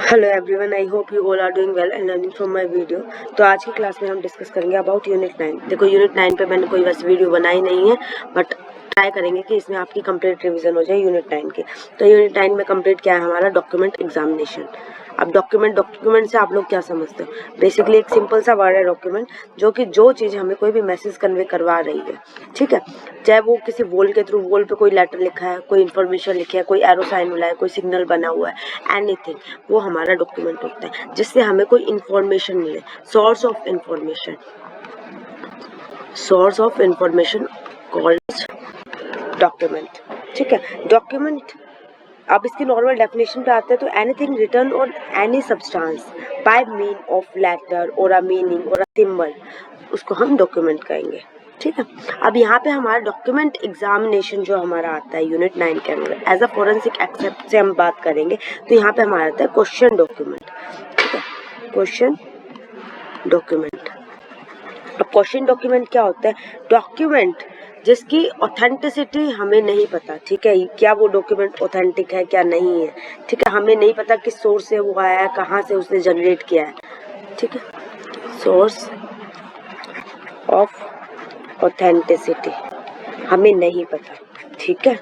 Hello everyone, I hope you all are doing well and learning from my video. तो आज की class में हम डिस्कस करेंगे अबाउट यूनिट 9। देखो, यूनिट 9 पे मैंने कोई वैसे वीडियो बनाई नहीं है, बट ट्राई करेंगे कि इसमें आपकी कंप्लीट रिवीजन हो जाए यूनिट 9 की। तो यूनिट 9 में कंप्लीट क्या है हमारा, डॉक्यूमेंट एग्जामिनेशन। अब डॉक्यूमेंट से आप लोग क्या समझते हो? बेसिकली एक सिंपल सा वर्ड है डॉक्यूमेंट, जो कि जो चीज़ हमें कोई भी मैसेज कन्वे करवा रही है, ठीक है, चाहे वो किसी वॉल के थ्रू, वॉल पे कोई लेटर लिखा है, कोई इन्फॉर्मेशन लिखी है, कोई एरो साइन मिला है, कोई सिग्नल बना हुआ है, एनीथिंग, वो हमारा डॉक्यूमेंट होता है, जिससे हमें कोई इन्फॉर्मेशन मिले। Source of information called document, ठीक है। डॉक्यूमेंट, अब इसकी नॉर्मल डेफिनेशन पे आते हैं तो एनीथिंग रिटर्न और any substance by mean of letter और अ मीनिंग और अ सिंबल, उसको हम डॉक्यूमेंट कहेंगे, ठीक है। अब यहाँ पे हमारा डॉक्यूमेंट एग्जामिनेशन जो हमारा आता है यूनिट 9 के अंदर, एज अ फोरेंसिक एक्सेप्ट से हम बात करेंगे तो यहाँ पे हमारा आता है क्वेश्चन डॉक्यूमेंट, ठीक है, क्वेश्चन डॉक्यूमेंट। अब क्वेश्चन डॉक्यूमेंट क्या होता है? डॉक्यूमेंट जिसकी ऑथेंटिसिटी हमें नहीं पता, ठीक है, क्या वो डॉक्यूमेंट ऑथेंटिक है क्या नहीं है, ठीक है, हमें नहीं पता किस सोर्स से वो आया है, कहाँ से उसने जनरेट किया है, ठीक है, सोर्स ऑफ ऑथेंटिसिटी हमें नहीं पता, ठीक है।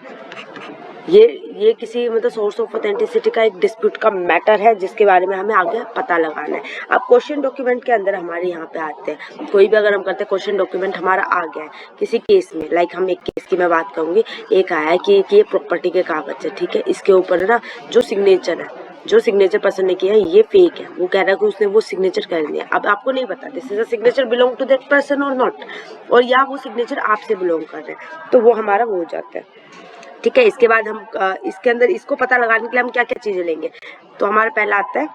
ये किसी मतलब सोर्स ऑफ ऑथेंटिसिटी का एक डिस्प्यूट का मैटर है, जिसके बारे में हमें आगे पता लगाना है। अब क्वेश्चन डॉक्यूमेंट के अंदर हमारे यहाँ पे आते हैं, कोई भी अगर हम करते हैं क्वेश्चन डॉक्यूमेंट हमारा आ गया है किसी केस में, लाइक हम एक केस की मैं बात करूँगी, एक आया है कि ये प्रॉपर्टी के कागज है, ठीक है, इसके ऊपर ना जो सिग्नेचर पर्सन ने किया है ये फेक है, वो कह रहा है कि उसने वो सिग्नेचर कर दिया। अब आपको नहीं पता this is a signature belong to that person और नॉट, और या वो सिग्नेचर आपसे बिलोंग कर रहे हैं, तो वो हमारा वो हो जाता है, ठीक है। इसके बाद हम इसके अंदर इसको पता लगाने के लिए हम क्या क्या चीजें लेंगे, तो हमारा पहला आता है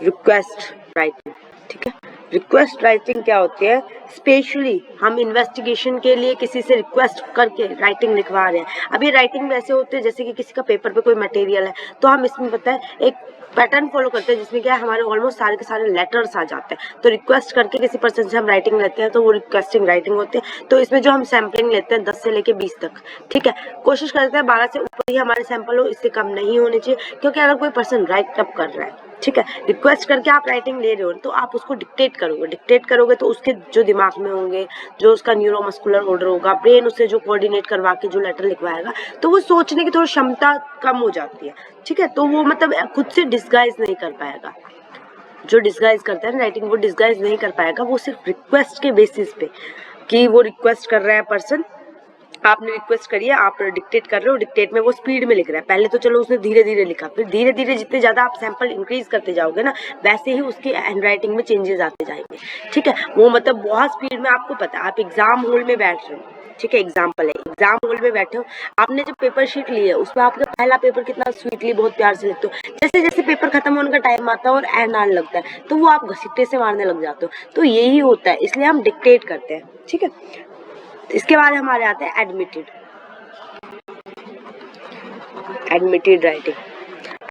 रिक्वेस्ट राइटिंग, ठीक है। रिक्वेस्ट राइटिंग क्या होती है? स्पेशली हम इन्वेस्टिगेशन के लिए किसी से रिक्वेस्ट करके राइटिंग लिखवा रहे हैं। अब ये राइटिंग वैसे होते हैं जैसे कि किसी का पेपर पे कोई मटेरियल है, तो हम इसमें पता है एक पैटर्न फॉलो करते हैं, जिसमें क्या है हमारे ऑलमोस्ट सारे के सारे लेटर्स आ जाते हैं। तो रिक्वेस्ट करके किसी पर्सन से हम राइटिंग लेते हैं तो वो रिक्वेस्टिंग राइटिंग होती है। तो इसमें जो हम सैम्पलिंग लेते हैं 10 से लेके 20 तक, ठीक है, कोशिश करते हैं 12 से ऊपर ही हमारे सैंपल हो, इससे कम नहीं होने चाहिए, क्योंकि अगर कोई पर्सन राइट अप कर रहा है, ठीक है, रिक्वेस्ट करके आप राइटिंग ले रहे हो, तो आप उसको डिक्टेट करोगे तो उसके जो दिमाग में होंगे, जो उसका न्यूरोमस्कुलर ऑर्डर होगा, ब्रेन उससे जो कोऑर्डिनेट करवा के जो लेटर लिखवाएगा, तो वो सोचने की थोड़ी क्षमता कम हो जाती है, ठीक है, तो वो मतलब खुद से डिस्गाइज नहीं कर पाएगा। जो डिस्गाइज करता है ना राइटिंग, वो डिस्गाइज नहीं कर पाएगा, वो सिर्फ रिक्वेस्ट के बेसिस पे कि वो रिक्वेस्ट कर रहा है पर्सन, आपने रिक्वेस्ट करी है, आप डिक्टेट कर रहे हो, डिक्टेट में वो स्पीड में लिख रहा है, पहले तो चलो उसने धीरे धीरे लिखा, फिर धीरे धीरे जितने ज्यादा आप सैंपल इंक्रीज करते जाओगे ना, वैसे ही उसकी हैंडराइटिंग में चेंजेस आते जाएंगे, ठीक है। वो मतलब बहुत स्पीड में, आपको पता है आप एग्जाम हॉल में बैठ रहे हो, ठीक है, एग्जाम्पल है, एग्जाम हॉल में बैठे हो, आपने जब पेपर शीट ली है उसमें आपका पहला पेपर कितना स्वीटली बहुत प्यार से लिखते हो, जैसे जैसे पेपर खत्म होने का टाइम आता है और एंड आने लगता है तो वो आप घसीटे से मारने लग जाते हो, तो यही होता है, इसलिए हम डिक्टेट करते हैं, ठीक है। इसके बाद हमारे आते हैं एडमिटेड राइटिंग।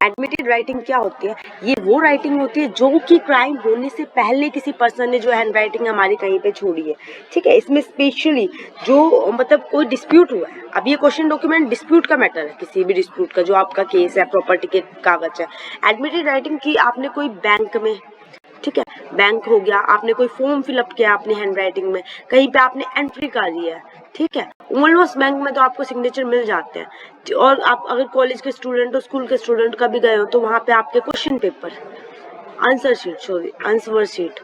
एडमिटेड राइटिंग क्या होती है? ये वो राइटिंग होती है जो कि क्राइम होने से पहले किसी पर्सन ने जो हैंड राइटिंग हमारी कहीं पे छोड़ी है, ठीक है। इसमें स्पेशली जो मतलब कोई डिस्प्यूट हुआ है, अब ये क्वेश्चन डॉक्यूमेंट डिस्प्यूट का मैटर है, किसी भी डिस्प्यूट का, जो आपका केस है, प्रॉपर्टी के कागज है। एडमिटेड राइटिंग की आपने कोई बैंक में, ठीक है, बैंक हो गया, आपने कोई फॉर्म फिलअप किया अपनी हैंड राइटिंग में, कहीं पे आपने एंट्री करी है, ठीक है, ऑलमोस्ट बैंक में तो आपको सिग्नेचर मिल जाते हैं, और आप अगर कॉलेज के स्टूडेंट हो, स्कूल के स्टूडेंट का भी गए हो, तो वहाँ पे आपके क्वेश्चन पेपर, आंसर शीट,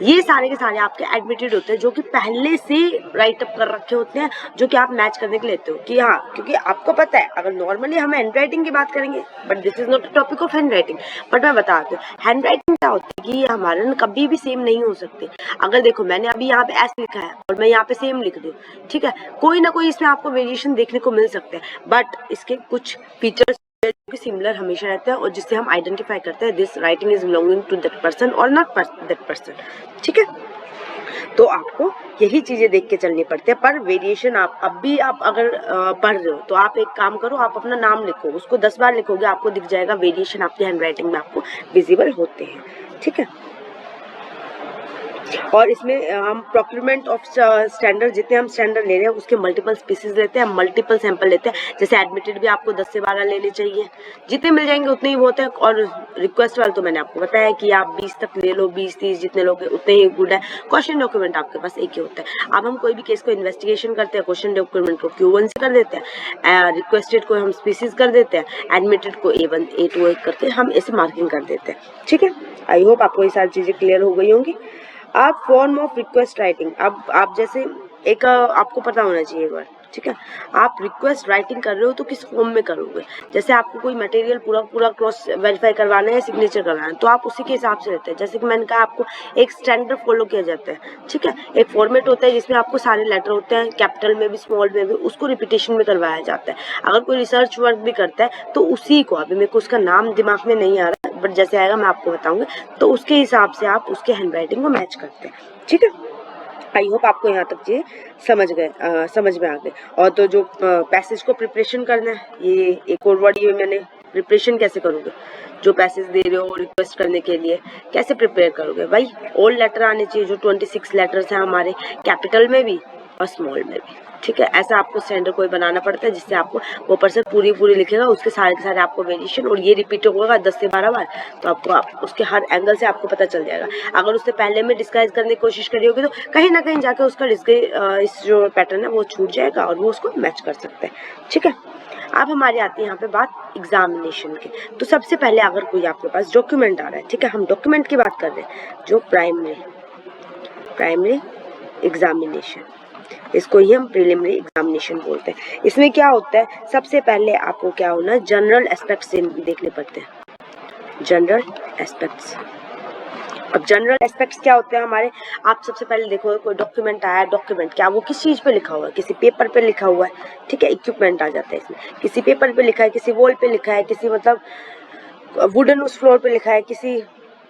ये सारे के सारे आपके एडमिटेड होते हैं, जो कि पहले से राइट अप कर रखे होते हैं, जो कि आप मैच करने के लेते हो कि हाँ, क्योंकि आपको पता है अगर नॉर्मली हम हैंड राइटिंग की बात करेंगे, but this is not a topic of hand writing, but मैं बताती हूँ हैंड राइटिंग क्या होती है कि ये हमारे ना कभी भी सेम नहीं हो सकते। अगर देखो मैंने अभी यहाँ पे एस लिखा है और मैं यहाँ पे सेम लिख दूँ, ठीक है, कोई ना कोई इसमें आपको वेरिएशन देखने को मिल सकते हैं, बट इसके कुछ फीचर्स सिमिलर हमेशा रहता है, और जिससे हम आइडेंटिफाई करते हैं this writing is belonging to that person और नॉट दैट पर्सन, ठीक है। तो आपको यही चीजें देख के चलनी पड़ती है, पर वेरिएशन आप अब भी आप अगर पढ़ रहे हो तो आप एक काम करो, आप अपना नाम लिखो, उसको 10 बार लिखोगे, आपको दिख जाएगा वेरिएशन आपकी हैंड राइटिंग में आपको विजिबल होते हैं, ठीक है। और इसमें हम प्रोक्यूरमेंट ऑफ स्टैंडर्ड, जितने हम स्टैंडर्ड ले रहे हैं उसके मल्टीपल स्पीसीज लेते हैं, मल्टीपल सैंपल लेते हैं। जैसे एडमिटेड भी आपको 10 से 12 लेने चाहिए, जितने मिल जाएंगे उतने ही बहुत है। और रिक्वेस्ट वाले तो मैंने आपको बताया कि आप 20 तक ले लो, 20-30 जितने लोगे उतने ही गुड है। क्वेश्चन डॉक्यूमेंट आपके पास एक ही होता है। अब हम कोई भी केस को इन्वेस्टिगेशन करते हैं, क्वेश्चन डॉक्यूमेंट को Q1 से कर देते हैं, रिक्वेस्टेड को हम स्पीसीज कर देते हैं, एडमिटेड को A1 A2 करके हम ऐसे मार्किंग कर देते हैं। ठीक है, आई होप आपको ये सारी चीज़ें क्लियर हो गई होंगी। आप फॉर्म ऑफ रिक्वेस्ट राइटिंग, अब आप जैसे एक आपको पता होना चाहिए एक बार, ठीक है, आप रिक्वेस्ट राइटिंग कर रहे हो तो किस फॉर्म में करोगे। जैसे आपको कोई मटेरियल पूरा क्रॉस वेरीफाई करवाना है, सिग्नेचर करवाना है, तो आप उसी के हिसाब से रहते हैं। जैसे कि मैंने कहा आपको एक स्टैंडर्ड फॉलो किया जाता है, ठीक है, एक फॉर्मेट होता है जिसमें आपको सारे लेटर होते हैं, कैपिटल में भी स्मॉल में भी, उसको रिपीटेशन में करवाया जाता है। अगर कोई रिसर्च वर्क भी करता है तो उसी को, अभी मेरे को उसका नाम दिमाग में नहीं आ रहा, बट जैसे आएगा मैं आपको बताऊंगी, तो उसके हिसाब से आप उसके हैंडराइटिंग को मैच करते हैं। ठीक है, आई होप आपको यहाँ तक ये समझ में आ गए। और तो जो पैसेज को प्रिपरेशन करना है, ये एक और वर्ड ये मैंने, प्रिपरेशन कैसे करोगे, जो पैसेज दे रहे हो रिक्वेस्ट करने के लिए कैसे प्रिपेयर करोगे भाई। ऑल लेटर आने चाहिए, जो 26 लेटर्स हैं हमारे, कैपिटल में भी और स्मॉल में भी। ठीक है, ऐसा आपको स्टैंडर्ड कोई बनाना पड़ता है जिससे आपको वो पर्सन पूरी लिखेगा, उसके सारे के सारे आपको वेरिएशन, और ये रिपीट होगा 10 से 12 बार, तो आपको उसके हर एंगल से आपको पता चल जाएगा। अगर उससे पहले में डिस्गाइज करने की कोशिश करी होगी तो कहीं ना कहीं जाके उसका इस जो पैटर्न है वो छूट जाएगा और वो उसको मैच कर सकते हैं। ठीक है, अब हमारी आती है यहाँ पे बात एग्जामिनेशन की। तो सबसे पहले अगर कोई आपके पास डॉक्यूमेंट आ रहा है, ठीक है, हम डॉक्यूमेंट की बात कर रहे हैं, जो प्राइमरी एग्जामिनेशन, इसको ही हम प्रीलिमिनरी एग्जामिनेशन बोलते हैं। इसमें क्या होता है, सबसे पहले आपको क्या होना, जनरल एस्पेक्ट्स देखने पड़ते हैं, जनरल एस्पेक्ट्स। अब जनरल एस्पेक्ट्स क्या होते हैं हमारे, आप सबसे पहले देखो कोई डॉक्यूमेंट आया, डॉक्यूमेंट क्या वो किस चीज़ पे लिखा हुआ है, किसी पेपर पे लिखा हुआ है, ठीक है, इक्विपमेंट आ जाता है इसमें, किसी पेपर पे लिखा है, किसी वॉल पे लिखा है, किसी मतलब वुडन उस फ्लोर पे लिखा है, किसी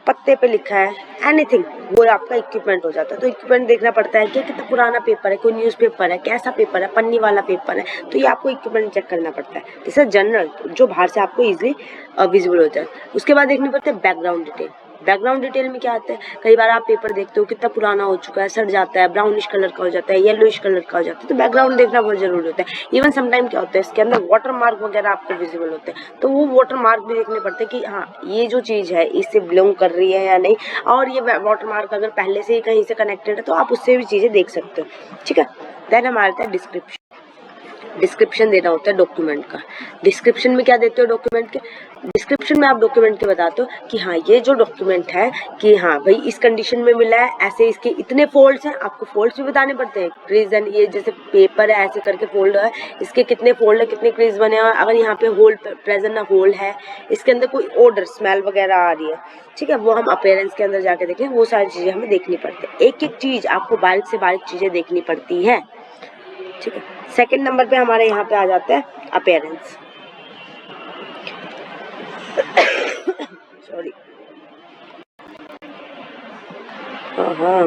पत्ते पे लिखा है, एनीथिंग, वो आपका इक्विपमेंट हो जाता है। तो इक्विपमेंट देखना पड़ता है कि कितना पुराना पेपर है, कोई न्यूज़पेपर है, कैसा पेपर है, पन्नी वाला पेपर है, तो ये आपको इक्विपमेंट चेक करना पड़ता है। जैसे जनरल जो बाहर से आपको इजीली विजिबल होता है। उसके बाद देखनी पड़ता है बैकग्राउंड डिटेल। बैकग्राउंड डिटेल में क्या आता है, कई बार आप पेपर देखते हो कितना पुराना हो चुका है, सड़ जाता है, ब्राउनिश कलर का हो जाता है, येलोइश कलर का हो जाता है, तो बैकग्राउंड देखना बहुत जरूरी होता है। इवन समटाइम क्या होता है, इसके अंदर वाटर मार्क वगैरह आपको विजिबल होते हैं, तो वो वाटर मार्क भी देखने पड़ते हैं कि हाँ ये जो चीज़ है इससे बिलोंग कर रही है या नहीं, और ये वाटर मार्क अगर पहले से ही कहीं से कनेक्टेड है तो आप उससे भी चीज़ें देख सकते हो। ठीक है, देन हमारे आता है डिस्क्रिप्शन देना होता है डॉक्यूमेंट का। डिस्क्रिप्शन में क्या देते हो डॉक्यूमेंट के, डिस्क्रिप्शन में आप डॉक्यूमेंट के बताते हो कि हाँ ये जो डॉक्यूमेंट है कि हाँ भाई इस कंडीशन में मिला है, ऐसे इसके इतने फोल्ड्स हैं, आपको फोल्ड्स भी बताने पड़ते हैं, क्रीज एंड ये जैसे पेपर है ऐसे करके फोल्ड है, इसके कितने फोल्ड है, कितने क्रीज बने हैं, अगर यहाँ पे होल प्रेजेंट ना होल है, इसके अंदर कोई ऑर्डर स्मेल वगैरह आ रही है, ठीक है, वो हम अपीयरेंस के अंदर जाके देखें, वो सारी चीज़ें हमें देखनी पड़ती है। एक एक चीज़ आपको बारीक से बारीक चीज़ें देखनी पड़ती है। ठीक है, सेकंड नंबर पे हमारे यहाँ पे आ जाता है अपीयरेंस। सॉरी, हाँ,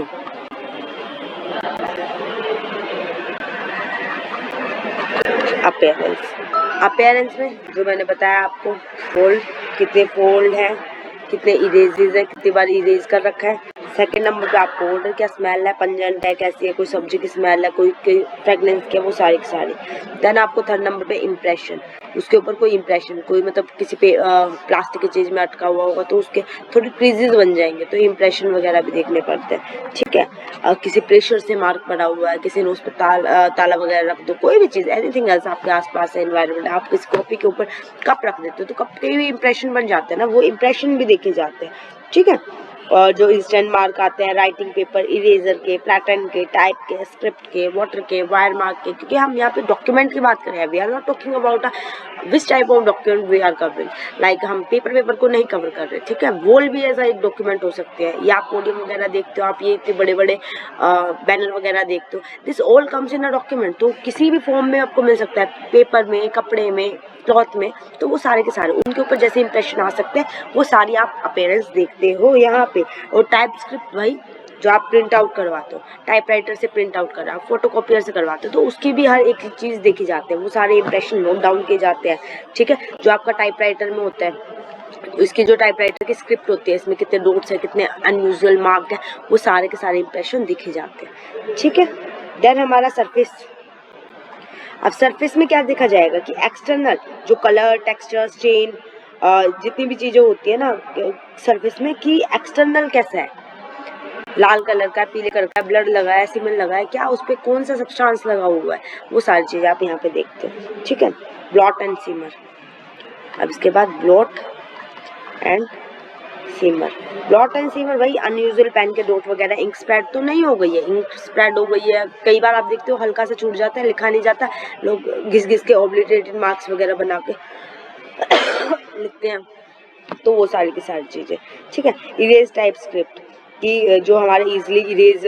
अपीयरेंस में जो मैंने बताया आपको, फोल्ड कितने फोल्ड हैं, कितने इरेजेस है, कितनी बार इरेज कर रखा है। सेकंड नंबर पे आपको ऑर्डर क्या स्मेल है, पंजेंट है, कैसी है, कोई सब्जी की स्मेल है, कोई फ्रेगनेंस की है, वो सारी की सारी। देन आपको थर्ड नंबर पे इम्प्रेशन, उसके ऊपर कोई इम्प्रेशन, कोई मतलब किसी पे प्लास्टिक की चीज़ में अटका हुआ होगा तो उसके थोड़ी क्रीजेस बन जाएंगे, तो इम्प्रेशन वगैरह भी देखने पड़ते हैं। ठीक है, किसी प्रेशर से मार्क पड़ा हुआ है, किसी ने उस पर ताला वगैरह रख दो, कोई भी चीज़, एनीथिंग एल्स आपके आसपास है एनवायरनमेंट, आप किसी कॉपी के ऊपर कप रख देते हो तो कप के भी इम्प्रेशन बन जाते हैं ना, वो इम्प्रेशन भी देखे जाते हैं। ठीक है, और जो इंस्टेंट मार्क आते हैं राइटिंग पेपर, इरेजर के, पैटर्न के, टाइप के, स्क्रिप्ट के, वाटर के, वायर मार्क के, क्योंकि हम यहाँ पे डॉक्यूमेंट की बात कर रहे हैं, we are not talking about which type of document we are covering, like हम पेपर को नहीं कवर कर रहे। ठीक है, वॉल भी ऐसा एक डॉक्यूमेंट हो सकते हैं, या आप पोडियम वगैरह देखते हो, आप ये इतने बड़े बड़े बैनर वगैरह देखते हो, this all comes in a document, तो किसी भी फॉर्म में आपको मिल सकता है, पेपर में, कपड़े में, क्लॉथ में, तो वो सारे के सारे उनके ऊपर जैसे इंप्रेशन आ सकते हैं वो सारी आप अपीयरेंस देखते हो यहाँ पे। और टाइप स्क्रिप्ट भाई जो आप प्रिंट आउट करवाते हो, टाइपराइटर से प्रिंट आउट कर रहा हो, फोटोकॉपियर से करवाते हो, तो उसकी भी हर एक चीज़ देखी जाती है, वो सारे इंप्रेशन नोट डाउन किए जाते हैं। ठीक है, जो आपका टाइपराइटर में होता है इसकी जो टाइपराइटर की स्क्रिप्ट होती है, इसमें कितने डॉट्स है, कितने अनयूजुअल मार्क है, वो सारे के सारे इंप्रेशन दिखे जाते हैं। ठीक है, देन हमारा सरफेस। अब सरफेस में क्या देखा जाएगा कि एक्सटर्नल जो कलर, टेक्सचर, स्टेन, जितनी भी चीजें होती है ना सरफेस में, कि एक्सटर्नल कैसा है, लाल कलर का, पीले कलर का, ब्लड लगा है, सीमेंट लगा है, क्या उस पर कौन सा सब्सटेंस लगा हुआ है, वो सारी चीजें आप यहाँ पे देखते हो। ठीक है, ब्लॉट एंड सीमर। अब इसके बाद blot and seamer. Blot and seamer वही अनयूजुअल पेन के डॉट वगैरह, इंक स्प्रेड तो नहीं हो गई है, इंक स्प्रेड हो गई है, कई बार आप देखते हो हल्का सा छूट जाता है, लिखा नहीं जाता, लोग घिस घिस के ऑब्लिटरेटेड मार्क्स वगैरह बना के लिखते हैं, तो वो सारी की सारी चीजें। ठीक है, इरेज टाइप स्क्रिप्ट, कि जो हमारे इजीली इरेज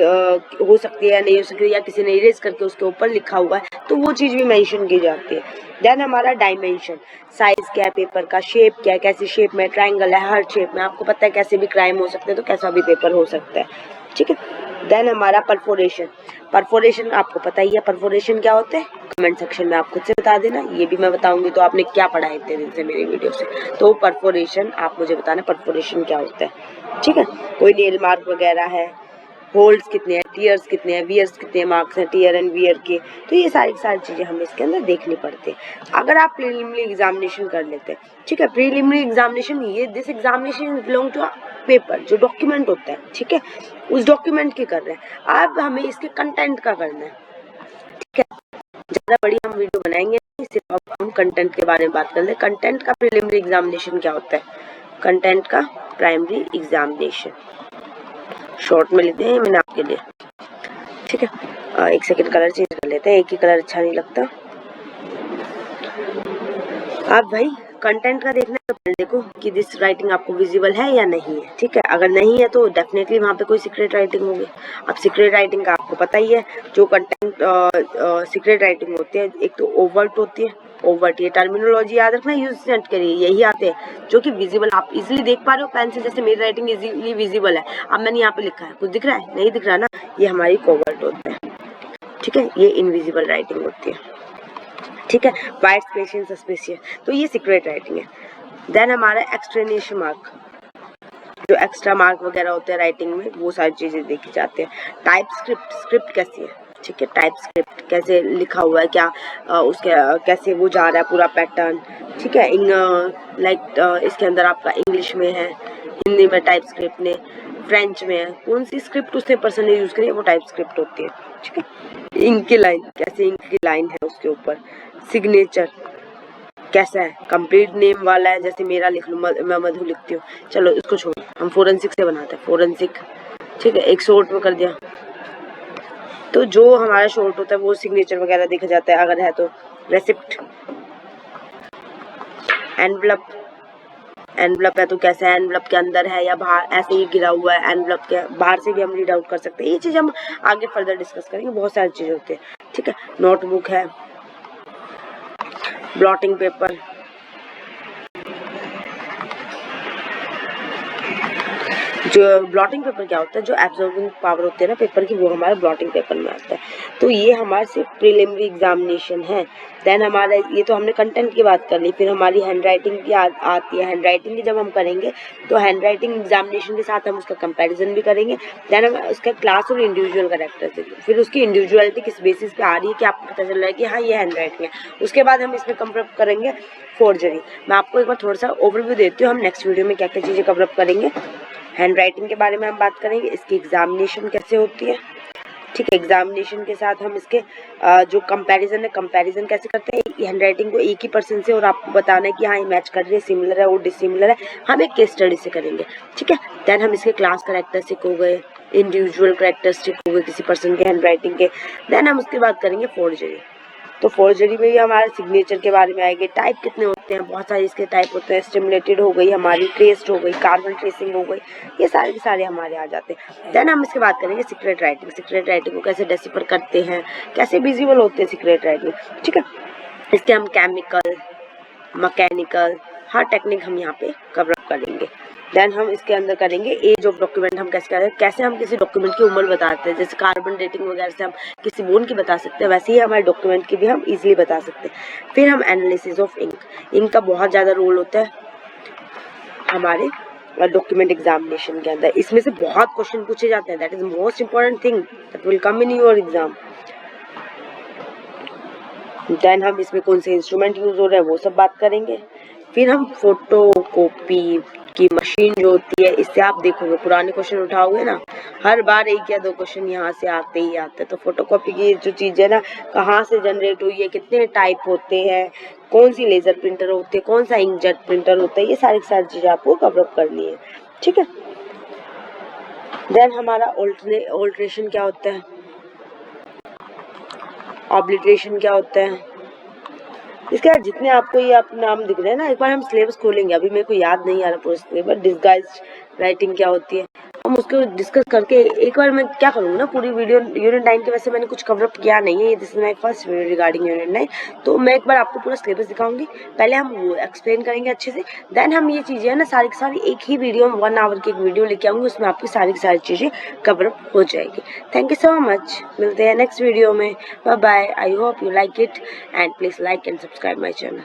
हो सकती है या नहीं हो सकती है, या किसी ने इरेज करके उसके ऊपर लिखा हुआ है, तो वो चीज़ भी मेंशन की जाती है। देन हमारा डायमेंशन, साइज क्या है पेपर का, शेप क्या है, कैसी शेप में, ट्रायंगल है, हर शेप में, आपको पता है कैसे भी क्राइम हो सकते हैं, तो कैसा भी पेपर हो सकता है। ठीक है, देन हमारा परफोरेशन। परफोरेशन आपको पता ही है, परफोरेशन क्या होते हैं, कमेंट सेक्शन में आप खुद से बता देना, ये भी मैं बताऊंगी, तो आपने क्या पढ़ा है इतने दिन से मेरी वीडियो से, तो परफोरेशन आप मुझे बताना परफोरेशन क्या होता है। ठीक है, कोई नेल मार्क वगैरह है, होल्ड्स कितने हैं, टीयर्स कितने हैं, वियर्स कितने मार्क्स हैं टीयर एंड वियर के, तो ये सारी चीज़ें हमें इसके अंदर देखनी पड़ती है अगर आप प्रीलिमिनरी एग्जामिनेशन कर लेते हैं। ठीक है, प्रीलिमिनरी एग्जामिनेशन, ये this examination belong to paper, जो डॉक्यूमेंट होता है, ठीक है, उस डॉक्यूमेंट की कर रहे हैं। अब हमें इसके कंटेंट का करना है। ठीक है, ज़्यादा बड़ी हम वीडियो बनाएंगे, सिर्फ अब हम कंटेंट के बारे में बात कर ले। कंटेंट का प्रीलिमिनरी एग्जामिनेशन क्या होता है, कंटेंट का प्राइमरी एग्जामिनेशन, शॉर्ट में लेते हैं मैंने आपके लिए। ठीक है, एक सेकंड कलर चेंज कर लेते हैं, एक ही कलर अच्छा नहीं लगता। आप भाई कंटेंट का देखना है तो पहले देखो कि दिस राइटिंग आपको विजिबल है या नहीं है। ठीक है, अगर नहीं है तो डेफिनेटली वहाँ पे कोई सीक्रेट राइटिंग होगी। अब सीक्रेट राइटिंग का आपको पता ही है, जो कंटेंट सीक्रेट राइटिंग होती है, एक तो ओवर्ट होती है, ओवर्ट, ये टर्मिनोलॉजी याद रखना, यूज नेट करिए, यही आते हैं जो कि विजिबल आप इजीली देख पा रहे हो पेन से, जैसे मेरी राइटिंग इजीली विजिबल है। अब मैंने यहाँ पे लिखा है, कुछ दिख रहा है, नहीं दिख रहा ना, ये हमारी कोवर्ट होता है। ठीक है, ये इनविजिबल राइटिंग होती है। ठीक है, वाइट स्पेस सस्पेशियस, तो ये सीक्रेट राइटिंग है। देन हमारा एक्सट्रेनेशन मार्क, जो एक्स्ट्रा मार्क वगैरह होते हैं राइटिंग में, वो सारी चीजें देखी जाती है। टाइप स्क्रिप्ट, स्क्रिप्ट कैसी है, ठीक है, टाइप स्क्रिप्ट कैसे लिखा हुआ है, क्या उसके कैसे वो जा रहा है पूरा पैटर्न। ठीक है, लाइक इसके अंदर आपका इंग्लिश में है, हिंदी में टाइप स्क्रिप्ट ने, फ्रेंच में है, कौन सी स्क्रिप्ट उसने पर्सन ने यूज करी है, वो टाइप स्क्रिप्ट होती है। ठीक है, इंक की लाइन, कैसे इंक की लाइन है उसके ऊपर, सिग्नेचर कैसा है, कंप्लीट नेम वाला है, जैसे मेरा लिख लूँ, मैं मधु लिखती हूँ, चलो इसको छोड़ो, हम फोरेंसिक से बनाते हैं, फोरेंसिक। ठीक है, एक शॉर्ट में कर दिया, तो जो हमारा शॉर्ट होता है वो सिग्नेचर वगैरह देखा जाता है, अगर है तो। रेसिप्ट, एनवलप, एनवलप है तो कैसा है, एनवलप के अंदर है या बाहर ऐसे ही गिरा हुआ है, एनवलप के बाहर से भी हम रीड आउट कर सकते हैं। ये चीज़ हम आगे फर्दर डिस्कस करेंगे, बहुत सारी चीज़ें होती है। ठीक है, नोटबुक है, ब्लॉटिंग पेपर, जो ब्लॉटिंग पेपर क्या होता है, जो एब्जॉर्बिंग पावर होती है ना पेपर की, वो हमारे ब्लॉटिंग पेपर में आता है। तो ये हमारे सिर्फ प्रीलिमिनरी एग्जामिनेशन है। देन हमारा ये तो हमने कंटेंट की बात कर ली, फिर हमारी हैंड राइटिंग की आती है। हैंड राइटिंग की जब हम करेंगे तो हैंड राइटिंग एग्जामिनेशन के साथ हम उसका कंपैरिजन भी करेंगे। देन हम उसका क्लास और इंडिविजुअल करेक्टर से, फिर उसकी इंडिविजुअलिटी किस बेसिस पे आ रही है कि आपको पता चल रहा है कि हाँ ये हैंड राइटिंग है। उसके बाद हम इसमें कवर अप करेंगे फोर्जरी। मैं आपको एक बार थोड़ा सा ओवरव्यू देती हूँ, हम नेक्स्ट वीडियो में क्या क्या चीज़ें कवर अप करेंगे। हैंड राइटिंग के बारे में हम बात करेंगे, इसकी एग्जामिनेशन कैसे होती है। ठीक है, एग्जामिनेशन के साथ हम इसके जो कंपैरिजन है, कंपैरिजन कैसे करते हैं हैंड राइटिंग को एक ही पर्सन से, और आपको बताना है कि हाँ ये मैच कर रही है, सिमिलर है और डिसिमिलर है, हम एक केस स्टडी से करेंगे। ठीक है, देन हम इसके क्लास करेक्टरिस्टिक हो गए, इंडिविजुअल करेक्टरिस्टिक हो गए किसी पर्सन के हैंड राइटिंग के। देन हम उसके बाद करेंगे फोर्जरी। तो फोर्जरी में भी हमारे सिग्नेचर के बारे में आएंगे, टाइप कितने होते हैं, बहुत सारे इसके टाइप होते हैं, स्टिमुलेटेड हो गई हमारी, ट्रेस्ड हो गई, कार्बन ट्रेसिंग हो गई, ये सारे के सारे हमारे आ जाते हैं। देन हम इसके बात करेंगे सीक्रेट राइटिंग। सीक्रेट राइटिंग को कैसे डेसिफर करते हैं, कैसे विजिबल होते हैं सीक्रेट राइटिंग। ठीक है, इसके हम केमिकल, मैकेनिकल, हर टेक्निक हम यहाँ पे कवर अप करेंगे। देन हम इसके अंदर करेंगे एज ऑफ डॉक्यूमेंट, हम कैसे करें, कैसे हम किसी डॉक्यूमेंट की उम्र बताते हैं, जैसे कार्बन डेटिंग वगैरह से हम किसी बोन की बता सकते हैं, वैसे ही हमारे डॉक्यूमेंट की भी हम इजीली बता सकते हैं। फिर हम एनालिसिस ऑफ इंक, इंक का बहुत ज़्यादा रोल होता है हमारे डॉक्यूमेंट एग्जामिनेशन के अंदर। इसमें से बहुत क्वेश्चन पूछे जाते हैं, that is most important thing that will come in your exam. Then हम इसमें कौन से इंस्ट्रूमेंट यूज हो रहे हैं वो सब बात करेंगे। फिर हम फोटो कॉपी की मशीन जो होती है, इससे आप देखोगे पुराने क्वेश्चन उठाओगे ना, हर बार एक या दो क्वेश्चन यहाँ से आते ही आते हैं। तो फोटो कॉपी की जो चीज़ है ना, कहाँ से जनरेट हुई है, कितने टाइप होते हैं, कौन सी लेजर प्रिंटर होती है, कौन सा इंकजेट प्रिंटर होता है, ये सारी चीज़ें आपको कवरअप करनी है, ठीक है। देन हमारा ऑल्ट्रेशन क्या होता है, ऑब्लिटरेशन क्या होता है, इसके बाद जितने आपको ये आप नाम दिख रहे हैं ना, एक बार हम सिलेबस खोलेंगे, अभी मेरे को याद नहीं आ रहा पूरा सिलेबस। डिस्गाइज राइटिंग क्या होती है, हम उसको डिस्कस करके एक बार मैं क्या करूँगी ना, पूरी वीडियो यूनिट 9 के वैसे मैंने कुछ कवरअप किया नहीं है, this is my first video regarding unit 9, तो मैं एक बार आपको पूरा सिलेबस दिखाऊंगी। पहले हम वो एक्सप्लेन करेंगे अच्छे से, देन हम ये चीज़ें है ना सारी की सारी एक ही वीडियो में 1 आवर की एक वीडियो लेके आऊँगी, उसमें आपकी सारी की सारी चीज़ें कवरअप हो जाएगी। थैंक यू सो मच, मिलते हैं नेक्स्ट वीडियो में, bye bye. I hope you like it and please like and subscribe my channel.